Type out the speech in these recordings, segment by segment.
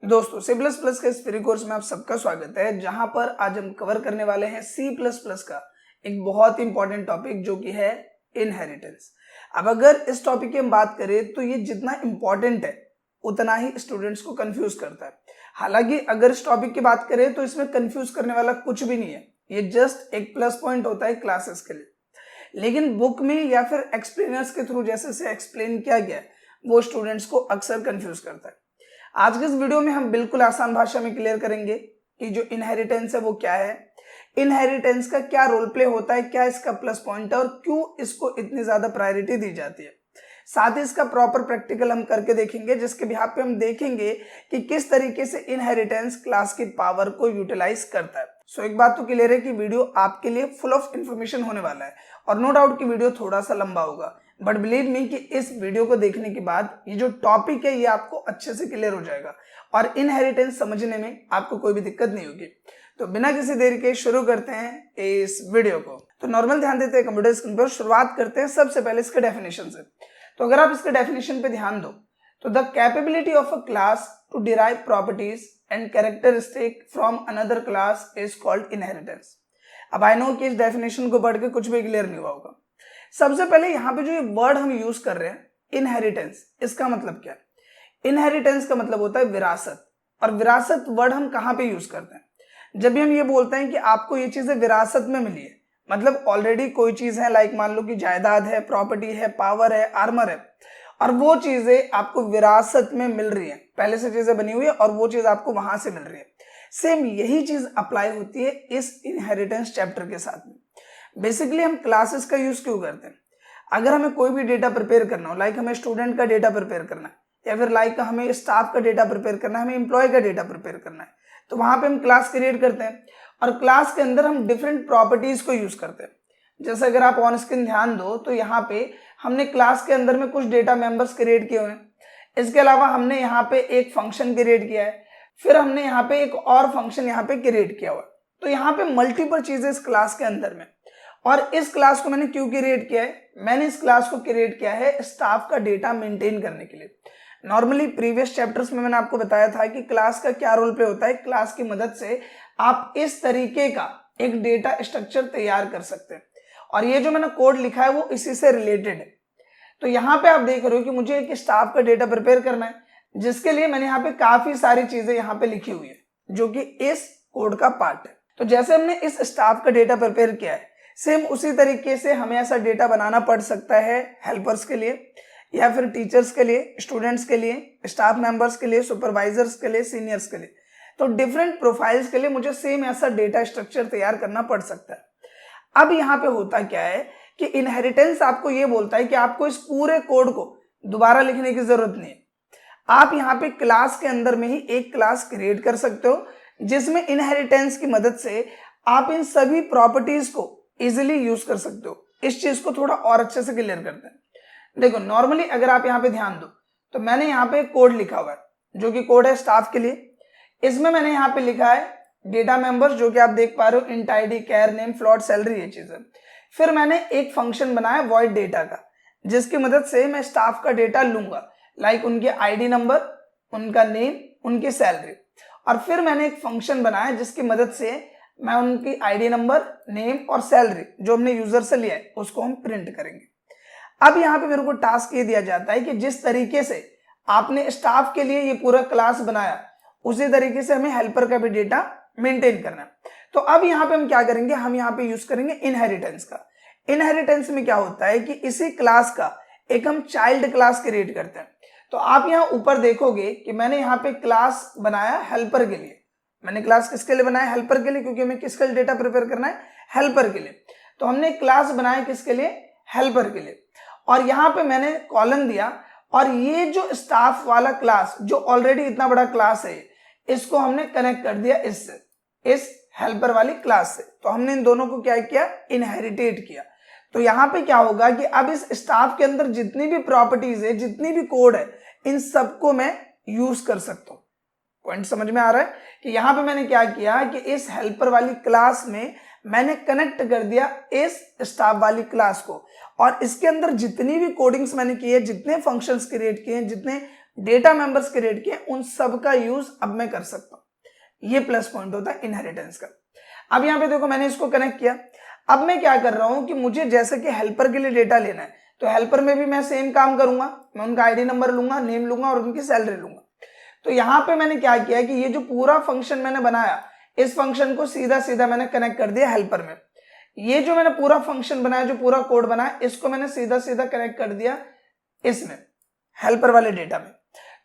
दोस्तों C plus plus के इस फ्री कोर्स में आप सबका स्वागत है, जहां पर आज हम कवर करने वाले हैं सी प्लस प्लस का एक बहुत ही इंपॉर्टेंट टॉपिक जो कि है इनहेरिटेंस। अब अगर इस टॉपिक की हम बात करें तो ये जितना इंपॉर्टेंट है उतना ही स्टूडेंट्स को कंफ्यूज करता है। हालांकि अगर इस टॉपिक की बात करें तो इसमें कंफ्यूज करने वाला कुछ भी नहीं है, ये जस्ट एक प्लस पॉइंट होता है क्लासेस के लिए। लेकिन बुक में या फिर एक्सप्लेनर्स के थ्रू जैसे से एक्सप्लेन किया गया है वो स्टूडेंट्स को अक्सर कंफ्यूज करता है। आज के इस वीडियो में हम बिल्कुल आसान भाषा में क्लियर करेंगे कि जो इनहेरिटेंस है वो क्या है, इनहेरिटेंस का क्या रोल प्ले होता है, क्या इसका प्लस पॉइंट है और क्यों इसको इतनी ज्यादा प्रायोरिटी दी जाती है। साथ ही इसका प्रॉपर प्रैक्टिकल हम करके देखेंगे, जिसके बिहाफ पे हम देखेंगे कि किस तरीके से इनहेरिटेंस क्लास की पावर को यूटिलाइज करता है। सो एक बात तो क्लियर है कि वीडियो आपके लिए फुल ऑफ इंफॉर्मेशन होने वाला है और नो डाउट कि वीडियो थोड़ा सा लंबा होगा, बट बिलीव मी कि इस वीडियो को देखने के बाद ये जो टॉपिक है ये आपको अच्छे से क्लियर हो जाएगा और इनहेरिटेंस समझने में आपको कोई भी दिक्कत नहीं होगी। तो बिना किसी देरी के शुरू करते हैं इस वीडियो को। तो नॉर्मल ध्यान देते हैं कंप्यूटर स्क्रीन पर, शुरुआत करते हैं सबसे पहले इसके डेफिनेशन से। तो अगर आप इसके डेफिनेशन पे ध्यान दो तो the capability of a class to derive properties and characteristic from another class is called inheritance. अब आई नो कि इस डेफिनेशन को पढ़ के कुछ भी क्लियर नहीं हुआ होगा। सबसे पहले यहाँ पे जो ये वर्ड हम यूज कर रहे हैं इनहेरिटेंस, इसका मतलब क्या है? इनहेरिटेंस का मतलब होता है विरासत। और विरासत वर्ड हम कहाँ पे यूज करते हैं? जब भी हम ये बोलते हैं कि आपको ये चीजें विरासत में मिली है, मतलब ऑलरेडी कोई चीज है, लाइक मान लो कि जायदाद है, प्रॉपर्टी है, पावर है, आर्मर है, और वो चीजें आपको विरासत में मिल रही है, पहले से चीजें बनी हुई है और वो चीज आपको वहां से मिल रही है। सेम यही चीज अप्लाई होती है इस इनहेरिटेंस चैप्टर के साथ में। बेसिकली हम क्लासेस का यूज क्यों करते हैं? अगर हमें कोई भी डेटा प्रिपेयर करना हो, लाइक हमें स्टूडेंट का डेटा प्रिपेयर करना है या फिर लाइक हमें स्टाफ का डेटा प्रिपेयर करना है, हमें एम्प्लॉय का डेटा प्रिपेयर करना है, तो वहां पे हम क्लास क्रिएट करते हैं और क्लास के अंदर हम डिफरेंट प्रॉपर्टीज को यूज करते हैं। जैसे अगर आप ऑन स्क्रीन ध्यान दो तो यहाँ पे हमने क्लास के अंदर में कुछ डेटा मेंबर्स क्रिएट किए हुए हैं। इसके अलावा हमने यहाँ पे एक फंक्शन क्रिएट किया है, फिर हमने यहाँ पे एक और फंक्शन यहाँ पे क्रिएट किया हुआ है। तो यहाँ पे मल्टीपल चीजें इस क्लास के अंदर में। और इस क्लास को मैंने क्यों क्रिएट किया है? मैंने इस क्लास को क्रिएट किया है स्टाफ का डेटा मेंटेन करने के लिए। नॉर्मली प्रीवियस चैप्टर्स में मैंने आपको बताया था कि क्लास का क्या रोल प्ले होता है। क्लास की मदद से आप इस तरीके का एक डेटा स्ट्रक्चर तैयार कर सकते हैं और ये जो मैंने कोड लिखा है वो इसी से रिलेटेड है। तो यहाँ पे आप देख रहे हो कि मुझे एक स्टाफ का डेटा प्रिपेयर करना है, जिसके लिए मैंने यहाँ पे काफी सारी चीजें यहाँ पे लिखी हुई है जो कि इस कोड का पार्ट है। तो जैसे हमने इस स्टाफ का डेटा प्रिपेयर किया है, सेम उसी तरीके से हमें ऐसा डेटा बनाना पड़ सकता है हेल्पर्स के लिए या फिर टीचर्स के लिए, स्टूडेंट्स के लिए, स्टाफ मेंबर्स के लिए, सुपरवाइजर्स के लिए, सीनियर्स के लिए। तो डिफरेंट प्रोफाइल्स के लिए मुझे सेम ऐसा डेटा स्ट्रक्चर तैयार करना पड़ सकता है। अब यहाँ पे होता क्या है कि इनहेरिटेंस आपको ये बोलता है कि आपको इस पूरे कोड को दोबारा लिखने की जरूरत नहीं है। आप यहाँ पे क्लास के अंदर में ही एक क्लास क्रिएट कर सकते हो जिसमें इनहेरिटेंस की मदद से आप इन सभी प्रॉपर्टीज को इजिली यूज कर सकते हो। इस चीज को थोड़ा और अच्छे से क्लियर करते हैं। देखो नॉर्मली अगर आप यहाँ पे ध्यान दो तो मैंने यहाँ पे कोड लिखा हुआ है जो कि कोड है स्टाफ के लिए। इसमें मैंने यहाँ पे लिखा है डेटा मेंबर्स, जो कि आप देख पा रहे हो, इंट आईडी, कैर नेम, फ्लॉट, सैलरी, ये चीज है। फिर मैंने एक फंक्शन बनाया वॉइड डेटा का, जिसकी मदद से मैं स्टाफ का डेटा लूंगा, लाइक उनके आईडी नंबर, उनका नेम, उनकी सैलरी। और फिर मैंने एक फंक्शन बनाया जिसकी मदद से मैं उनकी आईडी नंबर, नेम और सैलरी जो हमने यूजर से लिया है उसको हम प्रिंट करेंगे। अब यहाँ पे मेरे को टास्क ये दिया जाता है कि जिस तरीके से आपने स्टाफ के लिए ये पूरा क्लास बनाया उसी तरीके से हमें हेल्पर का भी डेटा मेंटेन करना है। तो अब यहाँ पे हम क्या करेंगे, हम यहाँ पे यूज करेंगे इनहेरिटेंस का। इनहेरिटेंस में क्या होता है कि इसी क्लास का एक हम चाइल्ड क्लास क्रिएट करते हैं। तो आप यहाँ ऊपर देखोगे कि मैंने यहाँ पे क्लास बनाया हेल्पर के लिए। मैंने क्लास किसके लिए बनाया? हेल्पर के लिए, क्योंकि हमें किसका डेटा प्रिपेयर करना है? हेल्पर के लिए। तो हमने क्लास बनाया किसके लिए? हेल्पर के लिए। और यहाँ पे मैंने कॉलन दिया और ये जो स्टाफ वाला क्लास जो ऑलरेडी इतना बड़ा क्लास है इसको हमने कनेक्ट कर दिया इससे, इस हेल्पर वाली क्लास से। तो हमने इन दोनों को क्या किया? इनहेरिटेट किया। तो यहाँ पे क्या होगा कि अब इस स्टाफ के अंदर जितनी भी प्रॉपर्टीज है, जितनी भी कोड है, इन सबको मैं यूज कर सकता हूँ। पॉइंट समझ में आ रहा है कि यहाँ पे मैंने क्या किया कि इस हेल्पर वाली क्लास में मैंने कनेक्ट कर दिया इस स्टाफ वाली क्लास को और इसके अंदर जितनी भी कोडिंग्स मैंने की है, जितने फंक्शंस क्रिएट किए हैं, जितने डेटा मेंबर्स क्रिएट किए उन सब का यूज अब मैं कर सकता हूं। ये प्लस पॉइंट होता है इनहेरिटेंस का। अब यहाँ पे देखो मैंने इसको कनेक्ट किया। अब मैं क्या कर रहा हूं कि मुझे जैसे कि हेल्पर के लिए डेटा लेना है, तो हेल्पर में भी मैं सेम काम करूंगा, मैं उनका आईडी नंबर लूंगा, नेम लूंगा और उनकी सैलरी लूंगा। तो यहाँ पे मैंने क्या किया कि ये जो पूरा फंक्शन मैंने बनाया, इस फंक्शन को सीधा सीधा मैंने कनेक्ट कर दिया हेल्पर में। ये जो मैंने पूरा फंक्शन बनाया, जो पूरा कोड बनाया, इसको मैंने सीधा सीधा कनेक्ट कर दिया इसमें हेल्पर वाले डेटा में।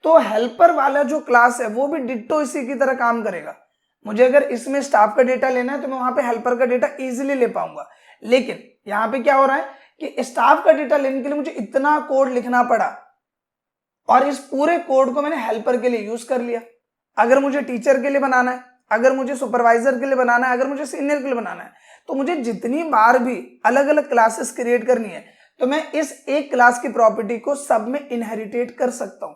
तो हेल्पर वाला जो क्लास है वो भी डिट्टो इसी की तरह काम करेगा। मुझे अगर इसमें स्टाफ का डेटा लेना है तो मैं वहां पे हेल्पर का डेटा इजीली ले पाऊंगा। लेकिन यहाँ पे क्या हो रहा है कि स्टाफ का डेटा लेने के लिए मुझे इतना कोड लिखना पड़ा और इस पूरे कोड को मैंने हेल्पर के लिए यूज कर लिया। अगर मुझे टीचर के लिए बनाना है, अगर मुझे सुपरवाइजर के लिए बनाना है, अगर मुझे सीनियर के लिए बनाना है, तो मुझे जितनी बार भी अलग अलग क्लासेस क्रिएट करनी है तो मैं इस एक क्लास की प्रॉपर्टी को सब में इनहेरिटेट कर सकता हूं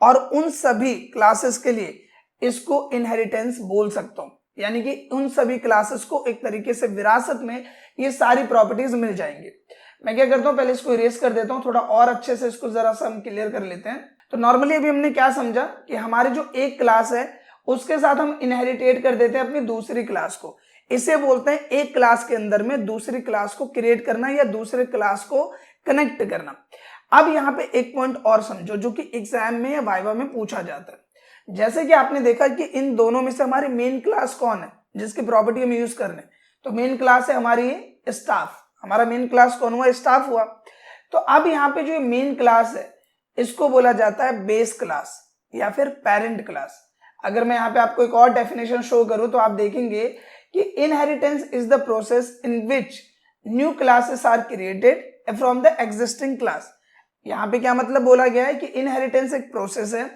और उन सभी क्लासेस के लिए इसको इनहेरिटेंस बोल सकता हूं। यानी कि उन सभी क्लासेस को एक तरीके से विरासत में ये सारी प्रॉपर्टीज मिल जाएंगी। मैं क्या करता हूं, पहले इसको इरेज कर देता हूं, थोड़ा और अच्छे से इसको जरा सा हम क्लियर कर लेते हैं। तो नॉर्मली अभी हमने क्या समझा कि हमारी जो एक क्लास है उसके साथ हम इनहेरिटेट कर देते हैं अपनी दूसरी क्लास को। इसे बोलते हैं एक क्लास के अंदर में दूसरी क्लास को क्रिएट करना या दूसरे क्लास को कनेक्ट करना। अब यहाँ पे एक पॉइंट और समझो जो कि एग्जाम में या वाइवा में पूछा जाता है। जैसे कि आपने देखा कि इन दोनों में से हमारी मेन क्लास कौन है जिसकी प्रॉपर्टी हम यूज कर रहे हैं, तो मेन क्लास है हमारी स्टाफ। हमारा मेन क्लास कौन हुआ, स्टाफ हुआ। तो अब यहाँ पे जो मेन क्लास है इसको बोला जाता है बेस क्लास या फिर पेरेंट क्लास। अगर मैं यहाँ पे आपको एक और डेफिनेशन शो करूं तो आप देखेंगे कि inheritance is the process in which new classes are created from the existing class. यहाँ पे क्या मतलब बोला गया है कि इनहेरिटेंस एक प्रोसेस है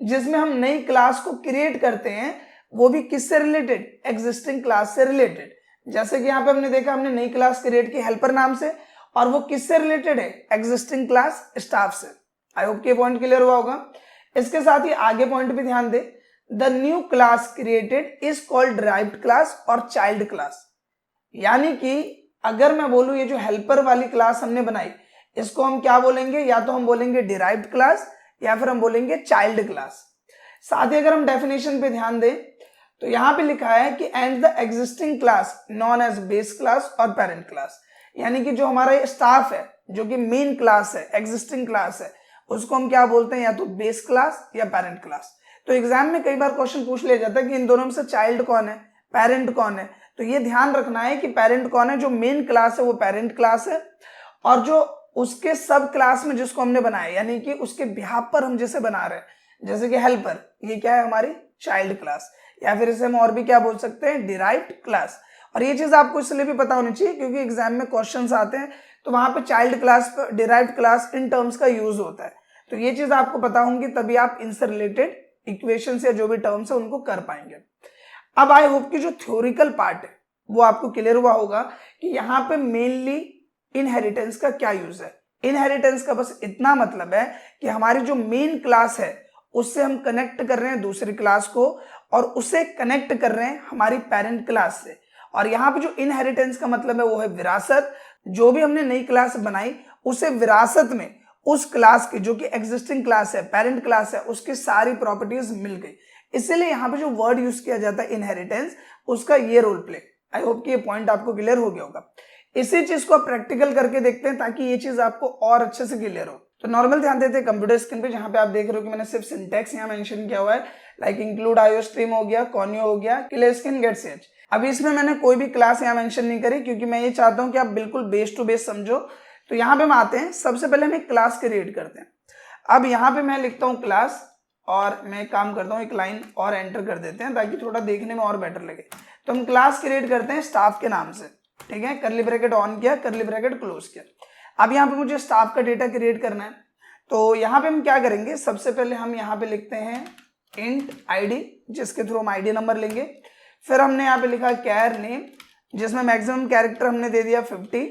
जिसमें हम नई क्लास को क्रिएट करते हैं, वो भी किससे रिलेटेड, एग्जिस्टिंग क्लास से रिलेटेड। जैसे कि यहाँ पे हमने देखा हमने नई क्लास क्रिएट की हेल्पर नाम से और वो किससे रिलेटेड है, एग्जिस्टिंग क्लास स्टाफ से। आई होप कि पॉइंट क्लियर हुआ होगा। इसके साथ ही आगे पॉइंट भी ध्यान दे, the new class created is called derived class और चाइल्ड क्लास। यानी कि अगर मैं बोलूं ये जो हेल्पर वाली क्लास हमने बनाई इसको हम क्या बोलेंगे, या तो हम बोलेंगे डिराइव्ड क्लास या फिर हम बोलेंगे चाइल्ड क्लास। साथ ही अगर हम डेफिनेशन पे ध्यान दें तो यहां पे लिखा है कि and the existing class known as base class और पेरेंट क्लास। यानी कि जो हमारा स्टाफ है जो कि मेन क्लास है, एग्जिस्टिंग क्लास है, उसको हम क्या बोलते हैं, या तो बेस क्लास या पेरेंट क्लास। तो एग्जाम में कई बार क्वेश्चन पूछ लिया जाता है कि इन दोनों में से चाइल्ड कौन है, पेरेंट कौन है। तो ये ध्यान रखना है कि पेरेंट कौन है, जो मेन क्लास है वो पेरेंट क्लास है और जो उसके सब क्लास में जिसको हमने बनाया यानी कि उसके बिहाफ पर हम जैसे बना रहे हैं जैसे कि हेल्पर, ये क्या है हमारी चाइल्ड क्लास, या फिर इसे हम और भी क्या बोल सकते हैं, डिराइव्ड क्लास। और ये चीज आपको इसलिए भी पता होनी चाहिए क्योंकि एग्जाम में क्वेश्चंस आते हैं तो वहां पे चाइल्ड क्लास पर डिराइव्ड क्लास इन टर्म्स का यूज होता है। तो ये चीज आपको पता होंगी तभी आप इनसे रिलेटेड इक्वेशंस या जो भी टर्म्स है उनको कर पाएंगे। अब आई होप कि जो थ्योरिकल पार्ट है वो आपको क्लियर हुआ होगा कि यहाँ पे मेनली इनहेरिटेंस का क्या यूज है। इनहेरिटेंस का बस इतना मतलब है कि हमारी जो मेन क्लास है उससे हम कनेक्ट कर रहे हैं दूसरी क्लास को और उसे कनेक्ट कर रहे हैं हमारी पेरेंट क्लास से। और यहाँ पे जो इनहेरिटेंस का मतलब है वो है विरासत। जो भी हमने नई क्लास बनाई उसे विरासत में उस क्लास की जो कि एग्जिस्टिंग क्लास है, पेरेंट क्लास है, उसकी सारी प्रॉपर्टीज मिल गई। इसीलिए यहाँ पे जो वर्ड यूज किया जाता है इनहेरिटेंस, उसका ये रोल प्ले। आई होप कि ये पॉइंट आपको क्लियर हो गया होगा। इसी चीज को आप प्रैक्टिकल करके देखते हैं ताकि ये चीज आपको और अच्छे से क्लियर हो। तो नॉर्मल ध्यान देते हैं कंप्यूटर स्क्रीन पे, जहां पे आप देख रहे हो कि मैंने सिर्फ सिंटैक्स यहाँ मेंशन किया हुआ है, लाइक इंक्लूड आईओ स्ट्रीम हो गया, कॉन्यो हो गया, क्लियर स्क्रीन गेट सेज। अभी इसमें मैंने कोई भी क्लास यहाँ मेंशन नहीं करी क्योंकि मैं ये चाहता हूँ कि आप बिल्कुल बेस टू बेस समझो। तो यहाँ पे हम आते हैं, सबसे पहले हम एक क्लास क्रिएट करते हैं। अब यहाँ पे मैं लिखता हूँ क्लास और मैं एक काम करता हूँ, एक लाइन और एंटर कर देते हैं ताकि थोड़ा देखने में और बेटर लगे। तो हम क्लास क्रिएट करते हैं स्टाफ के नाम से, ठीक है। करली ब्रैकेट ऑन किया, करली ब्रैकेट क्लोज किया। अब यहाँ पे मुझे स्टाफ का डेटा क्रिएट करना है तो यहाँ पे हम क्या करेंगे, सबसे पहले हम यहाँ पे लिखते हैं इंट आईडी जिसके थ्रू हम आईडी नंबर लेंगे। फिर हमने यहाँ पे लिखा कैर नेम जिसमें मैक्सिमम कैरेक्टर हमने दे दिया 50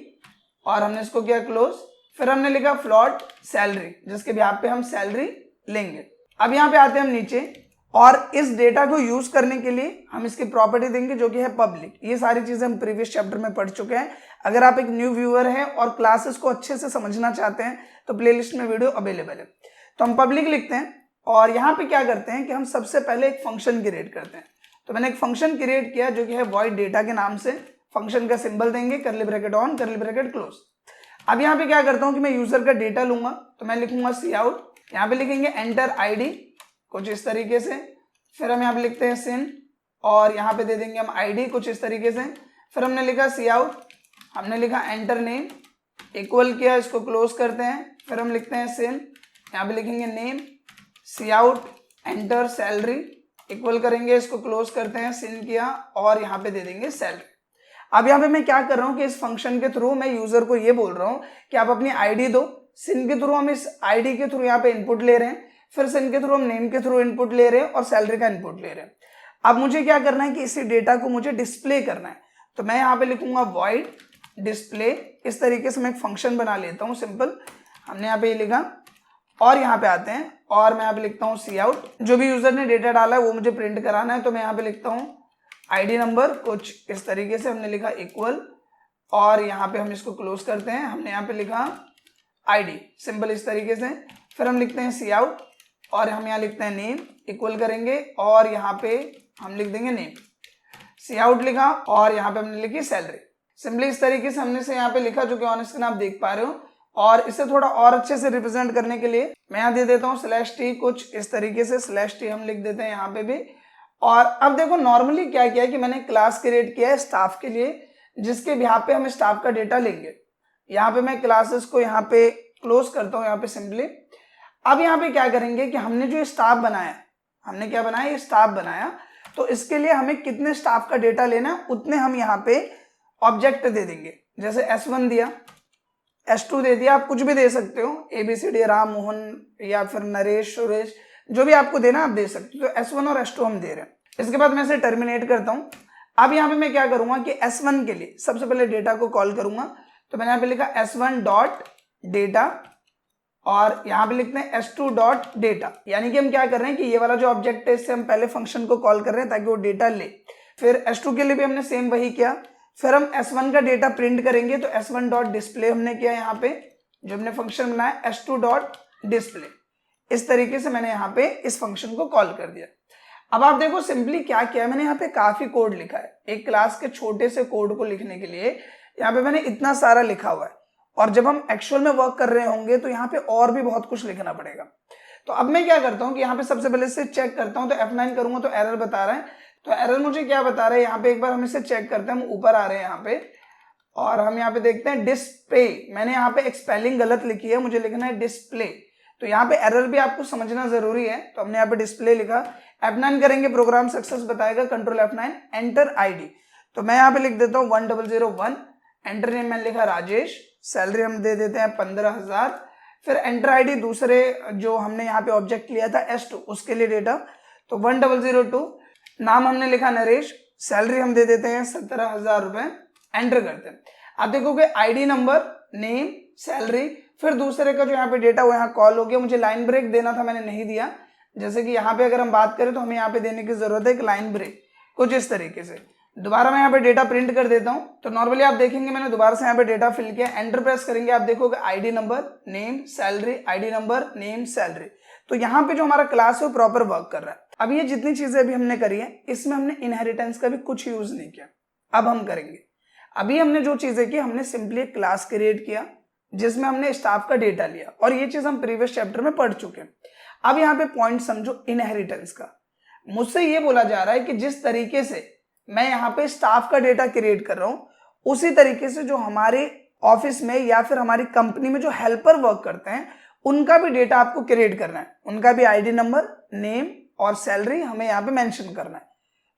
और हमने इसको किया क्लोज। फिर हमने लिखा फ्लॉट सैलरी जिसके बिहाफ पे हम सैलरी लेंगे। अब यहाँ पे आते हैं हम नीचे और इस डेटा को यूज करने के लिए हम इसकी प्रॉपर्टी देंगे जो कि है पब्लिक। ये सारी चीजें हम प्रीवियस चैप्टर में पढ़ चुके हैं। अगर आप एक न्यू व्यूअर हैं और क्लासेस को अच्छे से समझना चाहते हैं तो प्लेलिस्ट में वीडियो अवेलेबल है। तो हम पब्लिक लिखते हैं और यहाँ पे क्या करते हैं कि हम सबसे पहले एक फंक्शन क्रिएट करते हैं। तो मैंने एक फंक्शन क्रिएट किया जो कि है void data के नाम से। फंक्शन का सिंबल देंगे, करली ब्रैकेट ऑन, करली ब्रैकेट क्लोज। अब यहाँ पे क्या करता हूँ कि मैं यूजर का डेटा लूंगा, तो मैं लिखूंगा सी आउट, यहाँ पे लिखेंगे एंटर आईडी कुछ इस तरीके से, फिर हम यहाँ पे लिखते हैं सिन और यहाँ पे दे देंगे हम आईडी कुछ इस तरीके से, फिर हमने लिखा सी आउट, हमने लिखा एंटर नेम, इक्वल किया, इसको क्लोज करते हैं, फिर हम लिखते हैं सिन, यहाँ पे लिखेंगे नेम, सी आउट एंटर सैलरी, इक्वल करेंगे, इसको क्लोज करते हैं, सिन किया और यहाँ पे दे देंगे सैलरी। अब यहाँ पे मैं क्या कर रहा हूँ कि इस फंक्शन के थ्रू मैं यूजर को ये बोल रहा हूँ कि आप अपनी आईडी दो। सिन के थ्रू हम इस आईडी के थ्रू यहाँ पे इनपुट ले रहे हैं, फिर सिन के थ्रू हम नेम के थ्रू इनपुट ले रहे हैं और सैलरी का इनपुट ले रहे हैं। अब मुझे क्या करना है कि इसी डेटा को मुझे डिस्प्ले करना है, तो मैं यहाँ पे लिखूंगा void डिस्प्ले। इस तरीके से मैं एक फंक्शन बना लेता हूँ सिंपल, हमने यहाँ पे ये लिखा और यहाँ पे आते हैं और मैं यहाँ पे लिखता हूँ सी आउट, जो भी यूजर ने डेटा डाला है वो मुझे प्रिंट कराना है, तो मैं यहाँ पे लिखता हूँ आईडी नंबर कुछ इस तरीके से, हमने लिखा इक्वल और यहाँ पे हम इसको क्लोज करते हैं, हमने यहाँ पे लिखा आईडी सिंपल इस तरीके से, फिर हम लिखते हैं सी आउट और हम यहाँ लिखते हैं नेम, इक्वल करेंगे और यहाँ पे हम लिख देंगे नेम, सी आउट लिखा और यहाँ पे हमने लिखी सैलरी। सिंपली इस तरीके से हमने से यहाँ पे लिखा जो कि ऑन स्क्रीन आप देख पा रहे हो। और इसे थोड़ा और अच्छे से रिप्रेजेंट करने के लिए मैं यहाँ दे देता हूँ /t कुछ इस तरीके से, /t हम लिख देते हैं यहाँ पे भी। और अब देखो नॉर्मली क्या किया है कि मैंने क्लास क्रिएट किया है स्टाफ के लिए, जिसके बिहाफ पे हम स्टाफ का डेटा लेंगे। यहाँ पे मैं क्लासेस को यहाँ पे क्लोज करता हूँ यहाँ पे सिंपली। अब यहाँ पे क्या करेंगे कि हमने जो स्टाफ बनाया, हमने क्या बनाया, ये स्टाफ बनाया, तो इसके लिए हमें कितने स्टाफ का डेटा लेना है उतने हम यहाँ पे ऑब्जेक्ट दे देंगे। जैसे S1 दिया, S2 दे दिया, आप कुछ भी दे सकते हो, ABCD राम मोहन या फिर नरेश सुरेश, जो भी आपको देना आप दे सकते हो। तो S1 और S2 हम दे रहे हैं। इसके बाद मैं इसे टर्मिनेट करता हूँ। अब यहाँ पे मैं क्या करूंगा कि S1 के लिए सबसे पहले डेटा को कॉल करूंगा, तो मैंने यहाँ पे लिखा S1 डॉट डेटा और यहाँ पे लिखते हैं S2 डॉट डेटा। यानी कि हम क्या कर रहे हैं कि ये वाला जो ऑब्जेक्ट है इससे हम पहले फंक्शन को कॉल कर रहे हैं ताकि वो डेटा ले। फिर S2 के लिए भी हमने सेम वही किया, फिर हम S1 का डेटा प्रिंट करेंगे, तो S1 डॉट डिस्प्ले हमने किया यहाँ पे, जो हमने फंक्शन बनाया S2 डॉट डिस्प्ले। इस तरीके से मैंने यहाँ पे इस फंक्शन को कॉल कर दिया। अब आप देखो सिंपली क्या किया, मैंने यहाँ पे काफी कोड लिखा है। एक क्लास के छोटे से कोड को लिखने के लिए यहाँ पे मैंने इतना सारा लिखा हुआ है, और जब हम एक्चुअल में वर्क कर रहे होंगे तो यहाँ पे और भी बहुत कुछ लिखना पड़ेगा। तो अब मैं क्या करता हूँ कि यहाँ पे सबसे पहले से चेक करता हूँ, तो F9 करूंगा तो एरर बता रहा है। तो एरर मुझे क्या बता रहा है, यहाँ पे एक बार हम इसे चेक करते हैं। हम ऊपर आ रहे हैं यहाँ पे और हम यहाँ पे देखते हैं डिस्प्ले। मैंने यहाँ पे एक स्पेलिंग गलत लिखी है, मुझे लिखना है डिस्प्ले। तो यहाँ पे एरर भी आपको समझना जरूरी है, तो हमने यहाँ पे डिस्प्ले लिखा। F9 करेंगे, प्रोग्राम सक्सेस बताएगा, कंट्रोल F9, एंटर आईडी। तो मैं यहाँ पे लिख देता हूँ 1001, एंटर नेम मैंने लिखा राजेश, सैलरी हम दे देते हैं 15,000। फिर एंटर आईडी दूसरे जो हमने यहाँ पे ऑब्जेक्ट लिया था S2 उसके लिए डेटा, तो 1002, नाम हमने लिखा नरेश, सैलरी हम दे देते हैं 17,000 रुपए, एंटर करते हैं। आप देखोगे आईडी नंबर, नेम, सैलरी, फिर दूसरे का जो यहाँ पे डेटा वो यहाँ कॉल हो गया। मुझे लाइन ब्रेक देना था, मैंने नहीं दिया। जैसे कि यहाँ पे अगर हम बात करें तो हमें यहाँ पे देने की जरूरत है एक लाइन ब्रेक कुछ इस तरीके से। दोबारा मैं यहाँ पे डेटा प्रिंट कर देता हूँ, तो नॉर्मली आप देखेंगे मैंने दोबारा से यहाँ पे डेटा फिल किया, एंटर प्रेस करेंगे, आप देखोगे ID number, name, salary, ID number, name, salary. तो यहाँ पे जो हमारा क्लास है वो प्रॉपर वर्क कर रहा है। अब ये जितनी चीजें अभी हमने करी है इसमें हमने इनहेरिटेंस का भी कुछ यूज नहीं किया। अब हम करेंगे, अभी हमने जो चीजें की, हमने सिंपली एक क्लास क्रिएट किया जिसमें हमने स्टाफ का डेटा लिया, और ये चीज हम प्रीवियस चैप्टर में पढ़ चुके हैं। अब यहाँ पे पॉइंट समझो इनहेरिटेंस का। मुझसे ये बोला जा रहा है कि जिस तरीके से मैं यहाँ पे स्टाफ का डेटा क्रिएट कर रहा हूँ, उसी तरीके से जो हमारे ऑफिस में या फिर हमारी कंपनी में जो हेल्पर वर्क करते हैं उनका भी डेटा आपको क्रिएट करना है। उनका भी आईडी नंबर, नेम और सैलरी हमें यहाँ पे मेंशन करना है।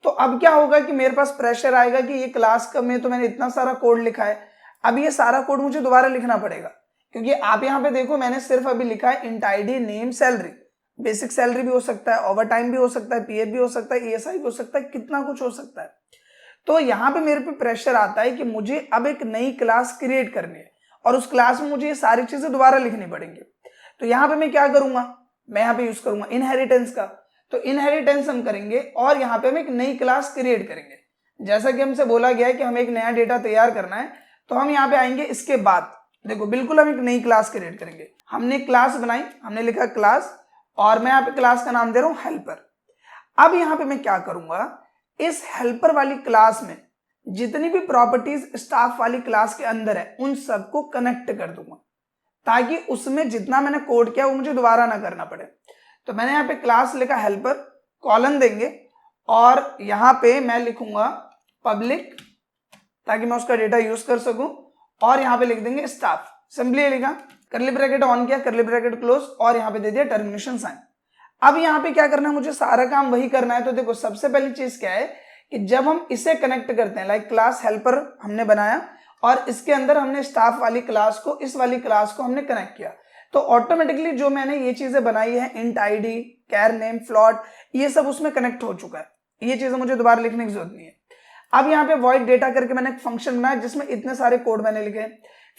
तो अब क्या होगा कि मेरे पास प्रेशर आएगा कि ये क्लास का में तो मैंने इतना सारा कोड लिखा है, अब ये सारा कोड मुझे दोबारा लिखना पड़ेगा। क्योंकि आप यहाँ पे देखो मैंने सिर्फ अभी लिखा है int ID, name, salary. Basic salary भी हो सकता है, ओवर टाइम भी हो सकता है, पीएफ भी हो सकता है, ईएसआई भी हो सकता है, कितना कुछ हो सकता है। तो यहाँ पे मेरे पे प्रेशर आता है कि मुझे अब एक नई क्लास क्रिएट करनी है और उस क्लास में मुझे ये सारी चीजें दोबारा लिखनी पड़ेंगी। तो यहाँ पे मैं क्या करूंगा, मैं यहाँ पे यूज करूंगा इनहेरिटेंस का। तो इनहेरिटेंस हम करेंगे और यहाँ पे हम एक नई क्लास क्रिएट करेंगे। जैसा कि हमसे बोला गया है कि हमें एक नया डेटा तैयार करना है, तो हम यहाँ पे आएंगे। इसके बाद देखो बिल्कुल हम एक नई क्लास क्रिएट करेंगे। हमने क्लास बनाई, हमने लिखा क्लास, और मैं यहाँ पे क्लास का नाम दे रहा हूँ हेल्पर। अब यहाँ पे मैं क्या करूंगा, इस हेल्पर वाली क्लास में जितनी भी प्रॉपर्टीज स्टाफ वाली क्लास के अंदर है उन सबको कनेक्ट कर दूंगा, ताकि उसमें जितना मैंने कोड किया वो मुझे दोबारा ना करना पड़े। तो मैंने यहाँ पे क्लास लिखा हेल्पर, कॉलन देंगे और यहाँ पे मैं लिखूंगा पब्लिक ताकि मैं उसका डेटा यूज कर सकूं, और यहाँ पे लिख देंगे स्टाफ, सिंपली लिखा, करली ब्रैकेट ऑन किया, करली ब्रैकेट क्लोज और यहाँ पे दे दिया टर्मिनेशन साइन। अब यहाँ पे क्या करना है, मुझे सारा काम वही करना है। तो देखो सबसे पहली चीज क्या है कि जब हम इसे कनेक्ट करते हैं, लाइक क्लास हेल्पर हमने बनाया और इसके अंदर हमने स्टाफ वाली क्लास को, इस वाली क्लास को हमने कनेक्ट किया, तो ऑटोमेटिकली जो मैंने ये चीजें बनाई है, इंट आईडी, कैर नेम, फ्लॉट, ये सब उसमें कनेक्ट हो चुका है। ये चीजें मुझे दोबारा लिखने की जरूरत नहीं है। अब यहाँ पे वॉइड डेटा करके मैंने एक फंक्शन बनाया जिसमें इतने सारे कोड मैंने लिखे,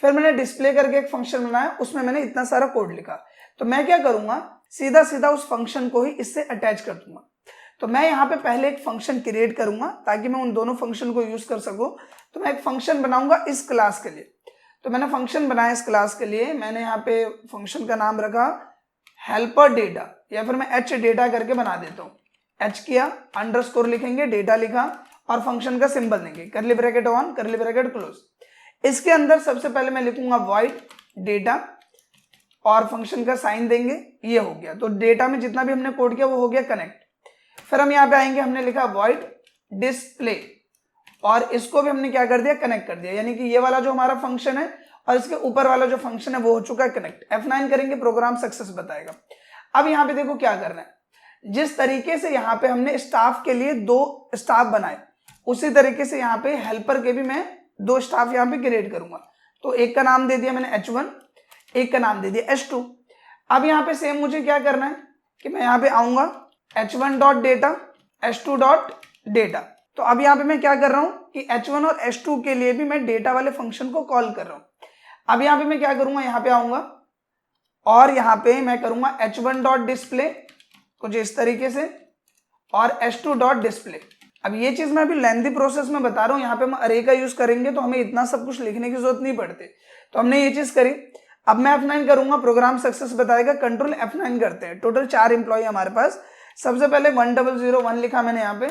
फिर मैंने डिस्प्ले करके एक फंक्शन बनाया, उसमें मैंने इतना सारा कोड लिखा। तो मैं क्या करूंगा, सीधा सीधा उस फंक्शन को ही इससे अटैच कर दूंगा। तो मैं यहाँ पे पहले एक फंक्शन क्रिएट करूंगा ताकि मैं उन दोनों फंक्शन को यूज कर सकूं। तो मैं एक फंक्शन बनाऊंगा इस क्लास के लिए। तो मैंने फंक्शन बनाया इस क्लास के लिए, मैंने यहाँ पे फंक्शन का नाम रखा हेल्पर डेटा, या फिर मैं एच डेटा करके बना देता हूँ। एच किया, अंडरस्कोर लिखेंगे, डेटा लिखा और फंक्शन का सिंबल देंगे, करली ब्रैकेट ऑन, करली ब्रैकेट क्लोज। इसके अंदर सबसे पहले मैं लिखूंगा वॉइड डेटा और फंक्शन का साइन देंगे, ये हो गया। तो डेटा में जितना भी हमने कोड किया वो हो गया कनेक्ट। फिर हम यहाँ पे आएंगे, हमने लिखा वॉइड डिस्प्ले और इसको भी हमने क्या कर दिया, कनेक्ट कर दिया, यानी कि ये वाला जो हमारा फंक्शन है और इसके ऊपर वाला जो फंक्शन है वो हो चुका है कनेक्ट। F9 करेंगे, प्रोग्राम सक्सेस बताएगा। अब यहाँ पे देखो क्या करना है, जिस तरीके से यहाँ पे हमने स्टाफ के लिए 2 स्टाफ बनाए, उसी तरीके से यहाँ पे हेल्पर के भी मैं 2 स्टाफ यहाँ पे क्रिएट करूंगा। तो एक का नाम दे दिया मैंने H1, एक का नाम दे दिया H2। अब यहाँ पे सेम मुझे क्या करना है कि मैं यहाँ पे आऊंगा H1.data, H2.data। तो अब यहाँ पे मैं क्या कर रहा हूँ कि H1 और H2 के लिए भी मैं डेटा वाले फंक्शन को कॉल कर रहा हूँ। अब यहाँ पे मैं क्या करूंगा, यहाँ पे आऊंगा और यहाँ पे मैं करूंगा H1.display कुछ इस तरीके से और H2.display। अब ये चीज मैं अभी लेंथी प्रोसेस में बता रहा हूँ, यहाँ पे हम अरे का यूज करेंगे तो हमें इतना सब कुछ लिखने की जरूरत नहीं पड़ती। तो हमने ये चीज करी। अब मैं F9 करूंगा, प्रोग्राम सक्सेस बताएगा, कंट्रोल F9 करते हैं। टोटल 4 एम्प्लॉय हमारे पास। सबसे पहले 1001 लिखा मैंने यहाँ पे,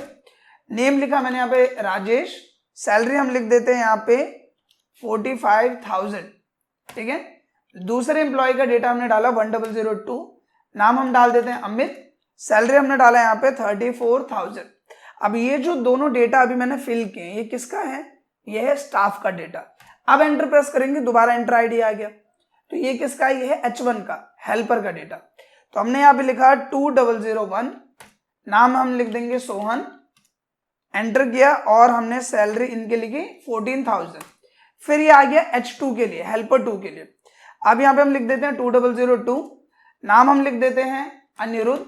नेम लिखा मैंने यहाँ पे राजेश, सैलरी हम लिख देते हैं यहाँ पे 45,000, ठीक है। दूसरे एम्प्लॉय का डेटा हमने डाला 1002, नाम हम डाल देते हैं अमित, सैलरी हमने डाला यहाँ पे 34,000। अब ये जो दोनों डेटा अभी मैंने फिल किए, ये किसका है, ये है स्टाफ का डेटा। अब एंटर प्रेस करेंगे, दोबारा एंटर आईडी आ गया। तो ये किसका है, ये है H1 का, हेल्पर का डेटा। तो हमने यहाँ पे लिखा 2001, नाम हम लिख देंगे सोहन, एंटर किया और हमने सैलरी इनके लिखी 14,000। फिर ये आ गया H2 के लिए, हेल्पर 2 के लिए। अब यहाँ पे हम लिख देते हैं 2002, नाम हम लिख देते हैं अनिरुद्ध,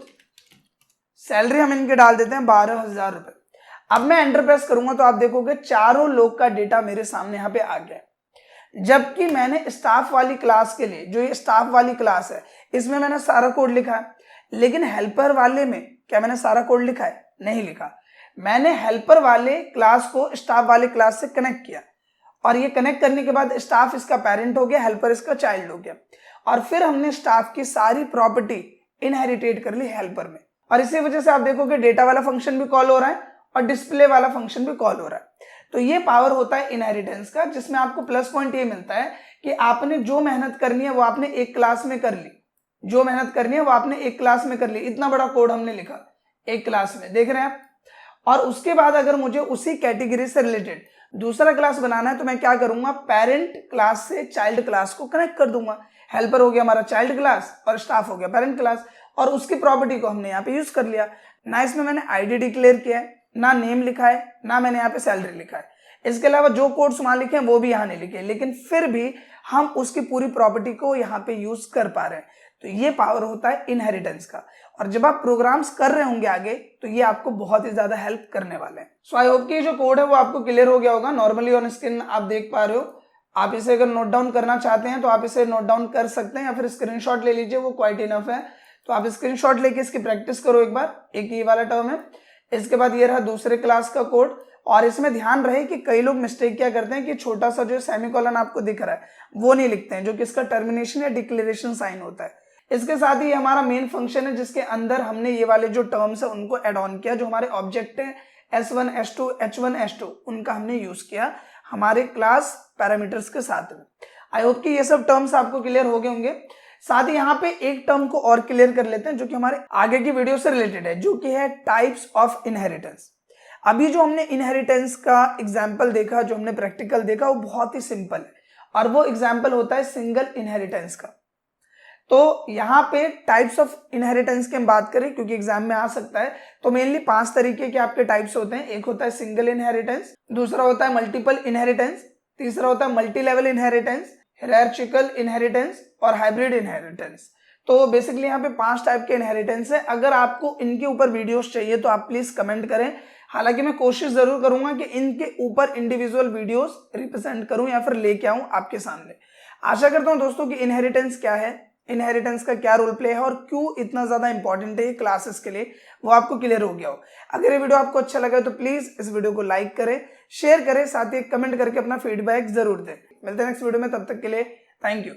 सैलरी हम इनके डाल देते हैं 12,000 रुपए। अब मैं एंटर प्रेस करूंगा तो आप देखोगे चारों लोग का डेटा मेरे सामने यहाँ पे आ गया। जबकि मैंने स्टाफ वाली क्लास के लिए, जो ये स्टाफ वाली क्लास है, इसमें मैंने सारा कोड लिखा है, लेकिन हेल्पर वाले में क्या मैंने सारा कोड लिखा है, नहीं लिखा। मैंने हेल्पर वाले क्लास को स्टाफ वाले क्लास से कनेक्ट किया और ये कनेक्ट करने के बाद स्टाफ इसका पेरेंट हो गया, हेल्पर इसका चाइल्ड हो गया, और फिर हमने स्टाफ की सारी प्रॉपर्टी इनहेरिटेट कर ली हेल्पर में। और इसी वजह से आप देखोगे डेटा वाला फंक्शन भी कॉल हो रहा है और डिस्प्ले वाला फंक्शन भी कॉल हो रहा है। तो ये पावर होता है इनहेरिटेंस का, जिसमें आपको प्लस पॉइंट ये मिलता है कि आपने जो मेहनत करनी है वो आपने एक क्लास में कर ली, जो मेहनत करनी है वो आपने एक क्लास में कर ली। इतना बड़ा कोड हमने लिखा एक क्लास में, देख रहे हैं आप। और उसके बाद अगर मुझे उसी कैटेगरी से रिलेटेड दूसरा क्लास बनाना है तो मैं क्या करूंगा, पेरेंट क्लास से चाइल्ड क्लास को कनेक्ट कर दूंगा। हेल्पर हो गया हमारा चाइल्ड क्लास और स्टाफ हो गया पेरेंट क्लास, और उसकी प्रॉपर्टी को हमने यहाँ पे यूज कर लिया ना। इसमें मैंने आईडी डिक्लेयर किया है, ना नेम लिखा है, ना मैंने यहाँ पे सैलरी लिखा है। इसके अलावा जो कोड्स वहां लिखे हैं वो भी यहाँ नहीं लिखे, लेकिन फिर भी हम उसकी पूरी प्रॉपर्टी को यहाँ पे यूज कर पा रहे हैं। तो ये पावर होता है इनहेरिटेंस का। और जब आप प्रोग्राम्स कर रहे होंगे आगे तो ये आपको बहुत ही ज्यादा हेल्प करने वाले हैं। सो आई होप कि जो कोड है वो आपको क्लियर हो गया होगा। नॉर्मली ऑन स्क्रीन आप देख पा रहे हो। आप इसे अगर नोट डाउन करना चाहते हैं तो आप इसे नोट डाउन कर सकते हैं, या फिर स्क्रीनशॉट ले लीजिए, वो क्वाइट इनफ है। तो आप स्क्रीनशॉट लेके इसकी प्रैक्टिस करो एक बार। एक ये वाला टर्म है, इसके बाद ये रहा दूसरे क्लास का कोड। और इसमें ध्यान रहे कि कई लोग मिस्टेक क्या करते हैं कि छोटा सा जो सेमीकोलन आपको दिख रहा है वो नहीं लिखते हैं, जो कि इसका टर्मिनेशन या डिक्लेरेशन साइन होता है। इसके साथ ही हमारा मेन फंक्शन है जिसके अंदर हमने ये वाले जो टर्म्स है उनको एड ऑन किया, जो हमारे ऑब्जेक्ट है S1 S2 H1 H2 उनका हमने यूज किया हमारे क्लास पैरामीटर्स के साथ में। आई होप कि ये सब टर्म्स आपको क्लियर हो गए होंगे। साथ ही यहाँ पे एक टर्म को और क्लियर कर लेते हैं जो कि हमारे आगे की वीडियो से रिलेटेड है, जो कि है टाइप्स ऑफ इनहेरिटेंस। अभी जो हमने इनहेरिटेंस का एग्जाम्पल देखा, जो हमने प्रैक्टिकल देखा, वो बहुत ही सिंपल है और वो एग्जाम्पल होता है सिंगल इनहेरिटेंस का। तो यहाँ पे टाइप्स ऑफ इनहेरिटेंस की हम बात करें क्योंकि एग्जाम में आ सकता है, तो मेनली 5 तरीके के आपके टाइप्स होते हैं। एक होता है सिंगल इनहेरिटेंस, दूसरा होता है मल्टीपल इनहेरिटेंस, तीसरा होता है मल्टी लेवल इनहेरिटेंस, हायरार्चिकल इनहेरिटेंस और हाइब्रिड इनहेरिटेंस। तो बेसिकली यहाँ पे 5 टाइप के इनहेरिटेंस है। अगर आपको इनके ऊपर वीडियोस चाहिए तो आप प्लीज कमेंट करें, हालांकि मैं कोशिश जरूर करूंगा कि इनके ऊपर इंडिविजुअल वीडियोस रिप्रेजेंट करूं या फिर लेके आऊं आपके सामने। आशा करता हूं दोस्तों कि इनहेरिटेंस क्या है, इनहेरिटेंस का क्या रोल प्ले है और क्यों इतना ज्यादा इंपॉर्टेंट है क्लासेस के लिए, वो आपको क्लियर हो गया हो। अगर ये वीडियो आपको अच्छा लगा तो प्लीज इस वीडियो को लाइक करें, शेयर करें, साथ ही कमेंट करके अपना फीडबैक जरूर दें। मिलते हैं नेक्स्ट वीडियो में, तब तक के लिए थैंक यू।